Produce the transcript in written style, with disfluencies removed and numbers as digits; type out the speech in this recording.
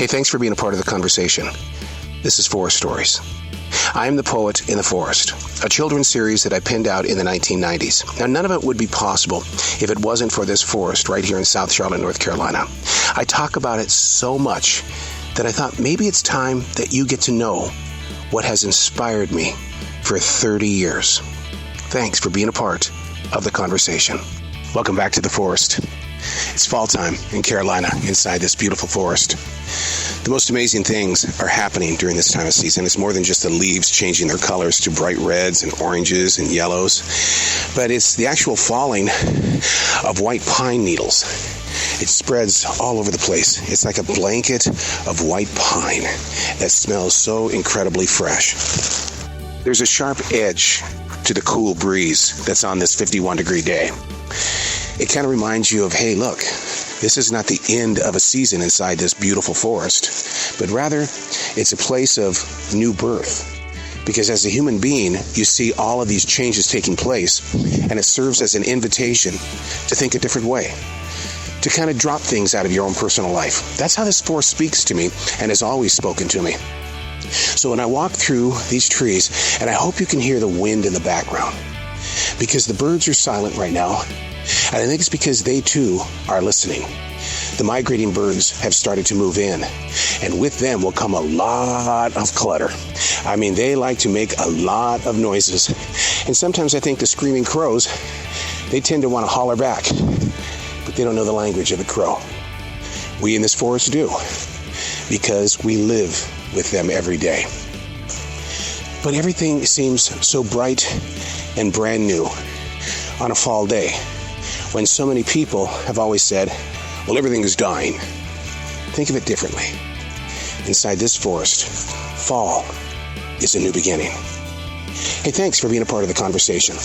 Hey, thanks for being a part of the conversation. This is Forest Stories. I am the Poet in the Forest, a children's series that I penned out in the 1990s. Now, none of it would be possible if it wasn't for this forest right here in South Charlotte, North Carolina. I talk about it so much that I thought maybe it's time that you get to know what has inspired me for 30 years. Thanks for being a part of the conversation. Welcome back to the forest. It's fall time in Carolina, inside this beautiful forest. The most amazing things are happening during this time of season. It's more than just the leaves changing their colors to bright reds and oranges and yellows, but it's the actual falling of white pine needles. It spreads all over the place. It's like a blanket of white pine that smells so incredibly fresh. There's a sharp edge to the cool breeze that's on this 51-degree day. It kind of reminds you of, hey, look, this is not the end of a season inside this beautiful forest, but rather it's a place of new birth. Because as a human being, you see all of these changes taking place, and it serves as an invitation to think a different way, to kind of drop things out of your own personal life. That's how this forest speaks to me and has always spoken to me. So when I walk through these trees, and I hope you can hear the wind in the background, because the birds are silent right now, and I think it's because they too are listening. The migrating birds have started to move in, and with them will come a lot of clutter. I mean, they like to make a lot of noises, and sometimes I think the screaming crows, they tend to want to holler back, but they don't know the language of the crow. We in this forest do, because we live with them every day. But everything seems so bright and brand new on a fall day, when so many people have always said, well, everything is dying. Think of it differently. Inside this forest, fall is a new beginning. Hey, thanks for being a part of the conversation.